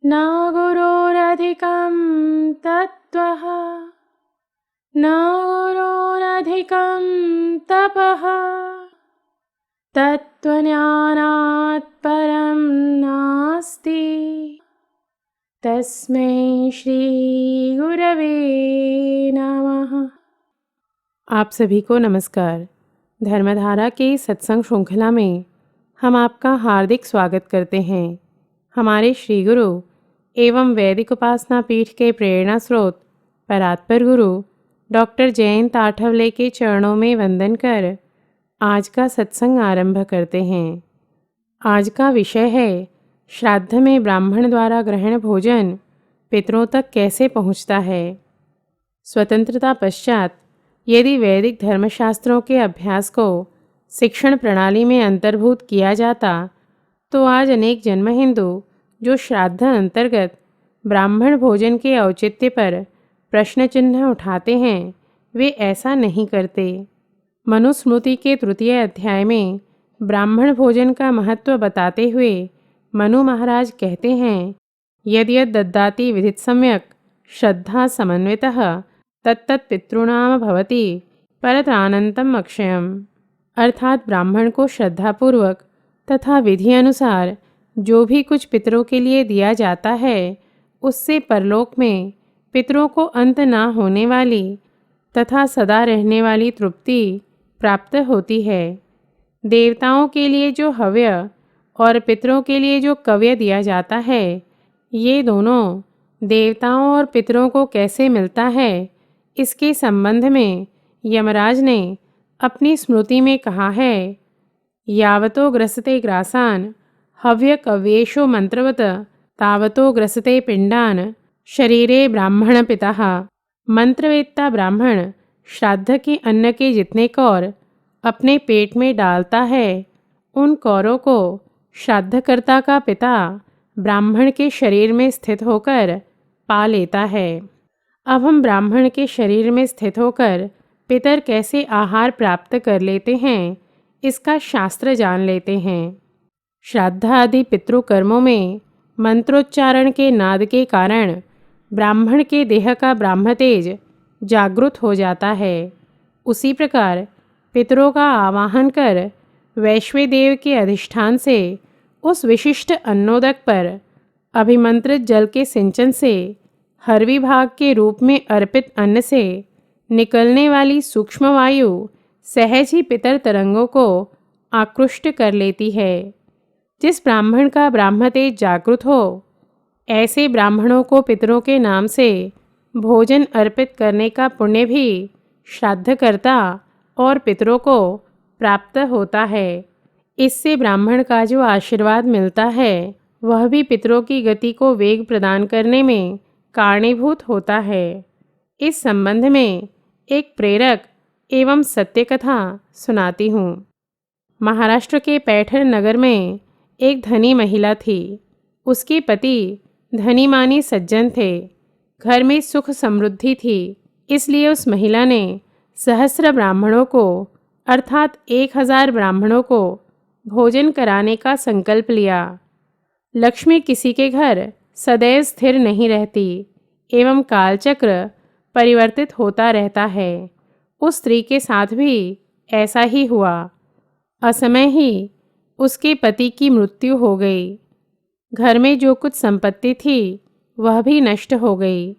न गुरोरधिकं तत्त्वः न गुरोरधिकं तपः तत्त्वज्ञानात् परं नास्ति। तस्मै श्री गुरवे नमः। आप सभी को नमस्कार। धर्मधारा के सत्संग श्रृंखला में हम आपका हार्दिक स्वागत करते हैं। हमारे श्री गुरु एवं वैदिक उपासना पीठ के प्रेरणा स्रोत परात्पर गुरु डॉक्टर जयंत आठवले के चरणों में वंदन कर आज का सत्संग आरंभ करते हैं। आज का विषय है श्राद्ध में ब्राह्मण द्वारा ग्रहण भोजन पितरों तक कैसे पहुँचता है। स्वतंत्रता पश्चात यदि वैदिक धर्मशास्त्रों के अभ्यास को शिक्षण प्रणाली में अंतर्भूत किया जाता तो आज अनेक जन्म हिंदू जो श्राद्ध अंतर्गत ब्राह्मण भोजन के औचित्य पर प्रश्न चिन्ह उठाते हैं वे ऐसा नहीं करते। मनुस्मृति के तृतीय अध्याय में ब्राह्मण भोजन का महत्व बताते हुए मनु महाराज कहते हैं, यद्यद् दद्दाति विधित सम्यक श्रद्धा समन्वितः तत्तत् पितॄणाम भवति परत्रानंतम अक्षयम। अर्थात ब्राह्मण को श्रद्धापूर्वक तथा विधि अनुसार जो भी कुछ पितरों के लिए दिया जाता है उससे परलोक में पितरों को अंत ना होने वाली तथा सदा रहने वाली तृप्ति प्राप्त होती है। देवताओं के लिए जो हव्य और पितरों के लिए जो कव्य दिया जाता है, ये दोनों देवताओं और पितरों को कैसे मिलता है, इसके संबंध में यमराज ने अपनी स्मृति में कहा है, यावतो ग्रसते ग्रासान हव्य कव्येषु मंत्रवत तावतो ग्रसते पिंडान शरीरे ब्राह्मण पिता। मंत्रवेत्ता ब्राह्मण श्राद्ध के अन्न के जितने कौर अपने पेट में डालता है उन कौरों को श्राद्धकर्ता का पिता ब्राह्मण के शरीर में स्थित होकर पा लेता है। अब हम ब्राह्मण के शरीर में स्थित होकर पितर कैसे आहार प्राप्त कर लेते हैं इसका शास्त्र जान लेते हैं। श्राद्ध आदि पितृकर्मों में मंत्रोच्चारण के नाद के कारण ब्राह्मण के देह का ब्राह्म तेज जागृत हो जाता है। उसी प्रकार पितरों का आवाहन कर वैश्वेदेव के अधिष्ठान से उस विशिष्ट अन्नोदक पर अभिमंत्रित जल के सिंचन से हर विभाग के रूप में अर्पित अन्न से निकलने वाली सूक्ष्म वायु सहज ही पितर तरंगों को आकृष्ट कर लेती है। जिस ब्राह्मण का ब्राह्म तेज जागृत हो ऐसे ब्राह्मणों को पितरों के नाम से भोजन अर्पित करने का पुण्य भी श्राद्धकर्ता और पितरों को प्राप्त होता है। इससे ब्राह्मण का जो आशीर्वाद मिलता है वह भी पितरों की गति को वेग प्रदान करने में कारणीभूत होता है। इस संबंध में एक प्रेरक एवं सत्य कथा सुनाती हूँ। महाराष्ट्र के पैठण नगर में एक धनी महिला थी। उसके पति धनी मानी सज्जन थे। घर में सुख समृद्धि थी। इसलिए उस महिला ने सहस्र ब्राह्मणों को अर्थात 1000 ब्राह्मणों को भोजन कराने का संकल्प लिया। लक्ष्मी किसी के घर सदैव स्थिर नहीं रहती एवं कालचक्र परिवर्तित होता रहता है। उस स्त्री के साथ भी ऐसा ही हुआ। असमय ही उसके पति की मृत्यु हो गई। घर में जो कुछ संपत्ति थी वह भी नष्ट हो गई।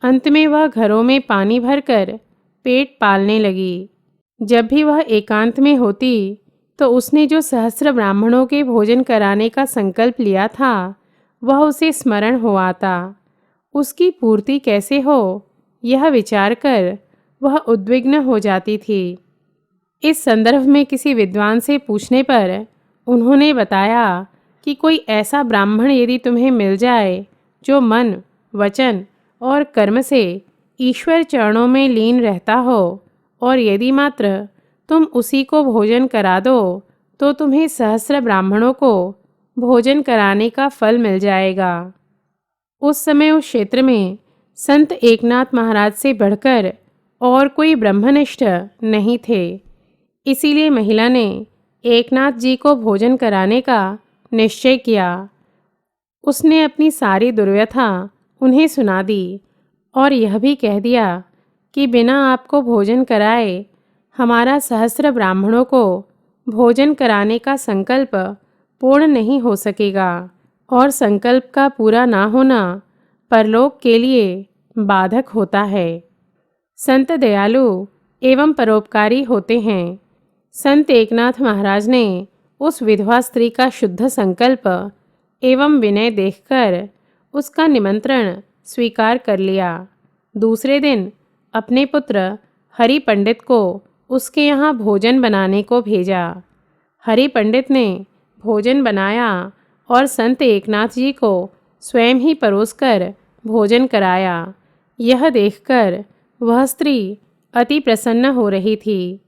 अंत में वह घरों में पानी भरकर पेट पालने लगी। जब भी वह एकांत में होती तो उसने जो सहस्र ब्राह्मणों के भोजन कराने का संकल्प लिया था वह उसे स्मरण हो आता। उसकी पूर्ति कैसे हो यह विचार कर वह उद्विग्न हो जाती थी। इस संदर्भ में किसी विद्वान से पूछने पर उन्होंने बताया कि कोई ऐसा ब्राह्मण यदि तुम्हें मिल जाए जो मन, वचन और कर्म से ईश्वर चरणों में लीन रहता हो और यदि मात्र तुम उसी को भोजन करा दो तो तुम्हें सहस्र ब्राह्मणों को भोजन कराने का फल मिल जाएगा। उस समय उस क्षेत्र में संत एकनाथ महाराज से बढ़कर और कोई ब्रह्मनिष्ठ नहीं थे। इसीलिए महिला ने एकनाथ जी को भोजन कराने का निश्चय किया। उसने अपनी सारी दुर्व्यथा उन्हें सुना दी और यह भी कह दिया कि बिना आपको भोजन कराए हमारा सहस्र ब्राह्मणों को भोजन कराने का संकल्प पूर्ण नहीं हो सकेगा और संकल्प का पूरा ना होना परलोक के लिए बाधक होता है। संत दयालु एवं परोपकारी होते हैं। संत एकनाथ महाराज ने उस विधवा स्त्री का शुद्ध संकल्प एवं विनय देखकर उसका निमंत्रण स्वीकार कर लिया। दूसरे दिन अपने पुत्र हरि पंडित को उसके यहाँ भोजन बनाने को भेजा। हरि पंडित ने भोजन बनाया और संत एकनाथ जी को स्वयं ही परोसकर भोजन कराया। यह देखकर वह स्त्री अति प्रसन्न हो रही थी।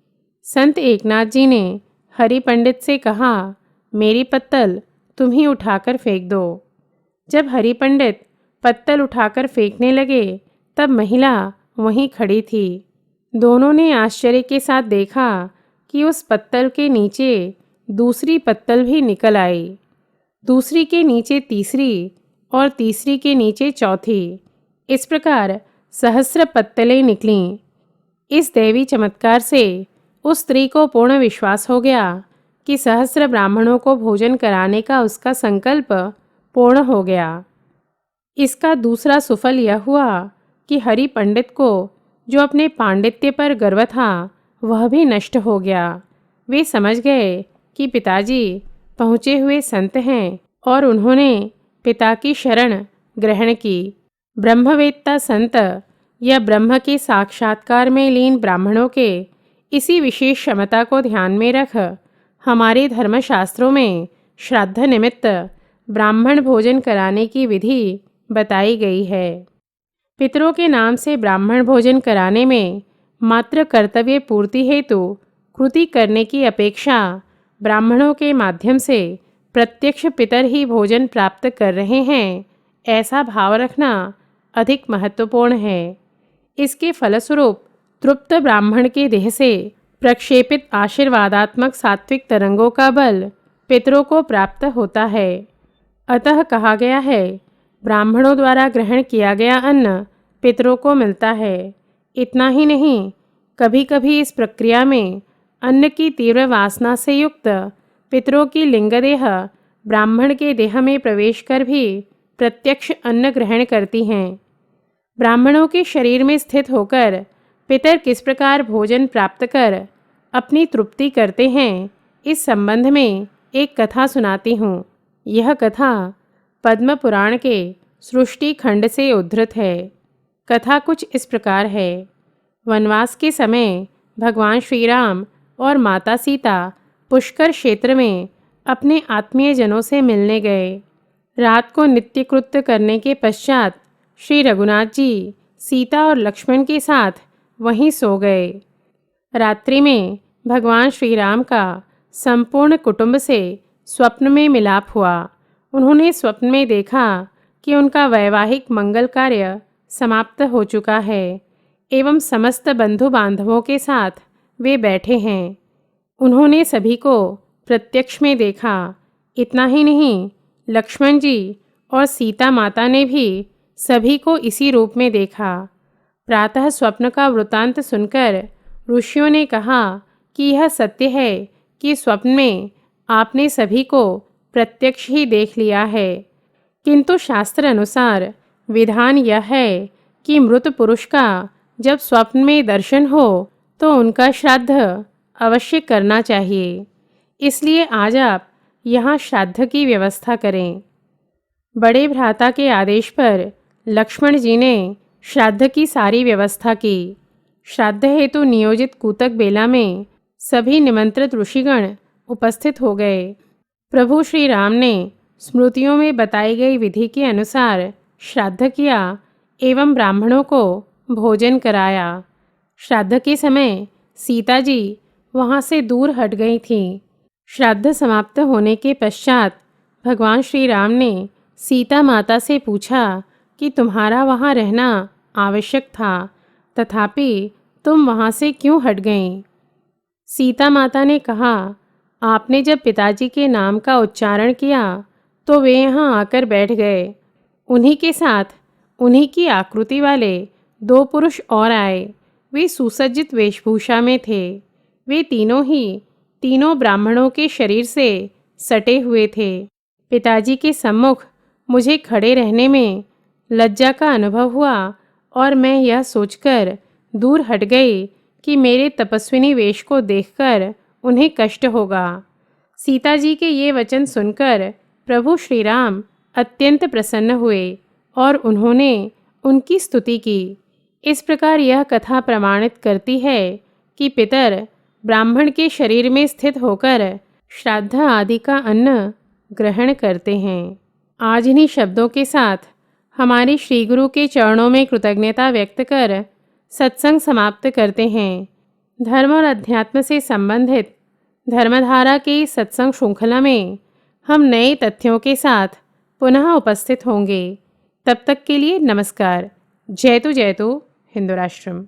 संत एकनाथ जी ने हरि पंडित से कहा, मेरी पत्तल तुम ही उठाकर फेंक दो। जब हरि पंडित पत्तल उठाकर फेंकने लगे तब महिला वहीं खड़ी थी। दोनों ने आश्चर्य के साथ देखा कि उस पत्तल के नीचे दूसरी पत्तल भी निकल आई, दूसरी के नीचे तीसरी और तीसरी के नीचे चौथी। इस प्रकार सहस्र पत्तलें निकलीं। इस दैवी चमत्कार से उस स्त्री को पूर्ण विश्वास हो गया कि सहस्र ब्राह्मणों को भोजन कराने का उसका संकल्प पूर्ण हो गया। इसका दूसरा सुफल यह हुआ कि हरि पंडित को जो अपने पांडित्य पर गर्व था वह भी नष्ट हो गया। वे समझ गए कि पिताजी पहुँचे हुए संत हैं और उन्होंने पिता की शरण ग्रहण की। ब्रह्मवेत्ता संत या ब्रह्म के साक्षात्कार में लीन ब्राह्मणों के इसी विशेष क्षमता को ध्यान में रख हमारे धर्मशास्त्रों में श्राद्ध निमित्त ब्राह्मण भोजन कराने की विधि बताई गई है। पितरों के नाम से ब्राह्मण भोजन कराने में मात्र कर्तव्य पूर्ति हेतु कृति करने की अपेक्षा ब्राह्मणों के माध्यम से प्रत्यक्ष पितर ही भोजन प्राप्त कर रहे हैं, ऐसा भाव रखना अधिक महत्वपूर्ण है। इसके फलस्वरूप तृप्त ब्राह्मण के देह से प्रक्षेपित आशीर्वादात्मक सात्विक तरंगों का बल पितरों को प्राप्त होता है। अतः कहा गया है, ब्राह्मणों द्वारा ग्रहण किया गया अन्न पितरों को मिलता है। इतना ही नहीं, कभी कभी इस प्रक्रिया में अन्न की तीव्र वासना से युक्त पितरों की लिंगदेह ब्राह्मण के देह में प्रवेश कर भी प्रत्यक्ष अन्न ग्रहण करती हैं। ब्राह्मणों के शरीर में स्थित होकर पितर किस प्रकार भोजन प्राप्त कर अपनी तृप्ति करते हैं, इस संबंध में एक कथा सुनाती हूँ। यह कथा पद्म पुराण के सृष्टि खंड से उद्धृत है। कथा कुछ इस प्रकार है। वनवास के समय भगवान श्री राम और माता सीता पुष्कर क्षेत्र में अपने आत्मीय जनों से मिलने गए। रात को नित्य कृत्य करने के पश्चात श्री रघुनाथ जी सीता और लक्ष्मण के साथ वहीं सो गए। रात्रि में भगवान श्री राम का संपूर्ण कुटुंब से स्वप्न में मिलाप हुआ। उन्होंने स्वप्न में देखा कि उनका वैवाहिक मंगल कार्य समाप्त हो चुका है एवं समस्त बंधु बांधवों के साथ वे बैठे हैं। उन्होंने सभी को प्रत्यक्ष में देखा। इतना ही नहीं, लक्ष्मण जी और सीता माता ने भी सभी को इसी रूप में देखा। प्रातः स्वप्न का वृत्तांत सुनकर ऋषियों ने कहा कि यह सत्य है कि स्वप्न में आपने सभी को प्रत्यक्ष ही देख लिया है, किंतु शास्त्र अनुसार विधान यह है कि मृत पुरुष का जब स्वप्न में दर्शन हो तो उनका श्राद्ध अवश्य करना चाहिए। इसलिए आज आप यहाँ श्राद्ध की व्यवस्था करें। बड़े भ्राता के आदेश पर लक्ष्मण जी ने श्राद्ध की सारी व्यवस्था की। श्राद्ध हेतु नियोजित कूतक बेला में सभी निमंत्रित ऋषिगण उपस्थित हो गए। प्रभु श्री राम ने स्मृतियों में बताई गई विधि के अनुसार श्राद्ध किया एवं ब्राह्मणों को भोजन कराया। श्राद्ध के समय सीता जी वहाँ से दूर हट गई थीं। श्राद्ध समाप्त होने के पश्चात भगवान श्री राम ने सीता माता से पूछा कि तुम्हारा वहाँ रहना आवश्यक था, तथापि तुम वहाँ से क्यों हट गईं? सीता माता ने कहा, आपने जब पिताजी के नाम का उच्चारण किया तो वे यहाँ आकर बैठ गए। उन्हीं के साथ उन्हीं की आकृति वाले 2 पुरुष और आए। वे सुसज्जित वेशभूषा में थे। वे तीनों ब्राह्मणों के शरीर से सटे हुए थे। पिताजी के सम्मुख मुझे खड़े रहने में लज्जा का अनुभव हुआ और मैं यह सोचकर दूर हट गई कि मेरे तपस्विनी वेश को देखकर उन्हें कष्ट होगा। सीता जी के ये वचन सुनकर प्रभु श्री राम अत्यंत प्रसन्न हुए और उन्होंने उनकी स्तुति की। इस प्रकार यह कथा प्रमाणित करती है कि पितर ब्राह्मण के शरीर में स्थित होकर श्राद्ध आदि का अन्न ग्रहण करते हैं। आज इन्हीं शब्दों के साथ हमारे श्री गुरु के चरणों में कृतज्ञता व्यक्त कर सत्संग समाप्त करते हैं। धर्म और अध्यात्म से संबंधित धर्मधारा की सत्संग श्रृंखला में हम नए तथ्यों के साथ पुनः उपस्थित होंगे। तब तक के लिए नमस्कार। जयतु हिंदू राष्ट्रम।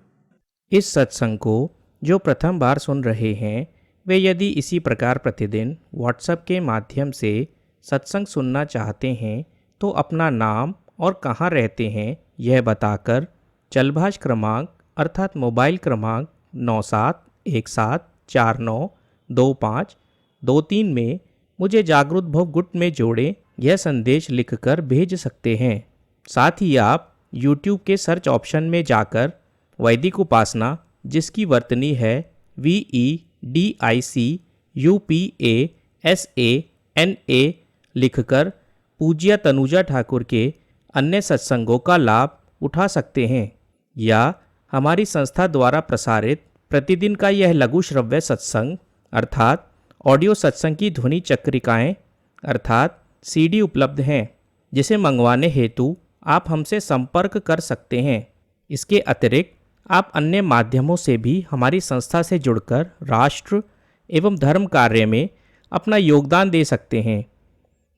इस सत्संग को जो प्रथम बार सुन रहे हैं वे यदि इसी प्रकार प्रतिदिन व्हाट्सएप के माध्यम से सत्संग सुनना चाहते हैं तो अपना नाम और कहाँ रहते हैं यह बताकर चलभाष क्रमांक अर्थात मोबाइल क्रमांक 9717492523 में मुझे जागृत भव गुट में जोड़ें यह संदेश लिखकर भेज सकते हैं। साथ ही आप YouTube के सर्च ऑप्शन में जाकर वैदिक उपासना जिसकी वर्तनी है VEDICUPASANA लिखकर पूज्य तनुजा ठाकुर के अन्य सत्संगों का लाभ उठा सकते हैं या हमारी संस्था द्वारा प्रसारित प्रतिदिन का यह लघु श्रव्य सत्संग अर्थात ऑडियो सत्संग की ध्वनि चक्रिकाएँ अर्थात CD उपलब्ध हैं जिसे मंगवाने हेतु आप हमसे संपर्क कर सकते हैं। इसके अतिरिक्त आप अन्य माध्यमों से भी हमारी संस्था से जुड़कर राष्ट्र एवं धर्म कार्य में अपना योगदान दे सकते हैं।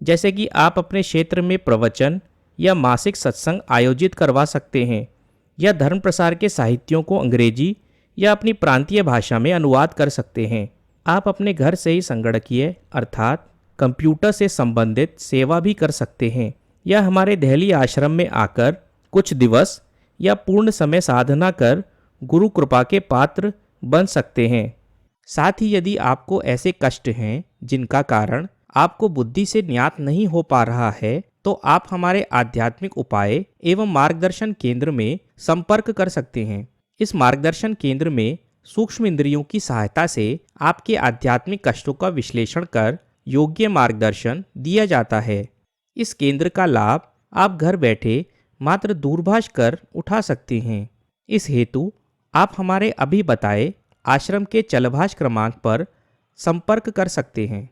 जैसे कि आप अपने क्षेत्र में प्रवचन या मासिक सत्संग आयोजित करवा सकते हैं या धर्म प्रसार के साहित्यों को अंग्रेजी या अपनी प्रांतीय भाषा में अनुवाद कर सकते हैं। आप अपने घर से ही संगणकीय अर्थात कंप्यूटर से संबंधित सेवा भी कर सकते हैं या हमारे दिल्ली आश्रम में आकर कुछ दिवस या पूर्ण समय साधना कर गुरु कृपा के पात्र बन सकते हैं। साथ ही यदि आपको ऐसे कष्ट हैं जिनका कारण आपको बुद्धि से ज्ञात नहीं हो पा रहा है तो आप हमारे आध्यात्मिक उपाय एवं मार्गदर्शन केंद्र में संपर्क कर सकते हैं। इस मार्गदर्शन केंद्र में सूक्ष्म इंद्रियों की सहायता से आपके आध्यात्मिक कष्टों का विश्लेषण कर योग्य मार्गदर्शन दिया जाता है। इस केंद्र का लाभ आप घर बैठे मात्र दूरभाष कर उठा सकते हैं। इस हेतु आप हमारे अभी बताए आश्रम के चलभाष क्रमांक पर संपर्क कर सकते हैं।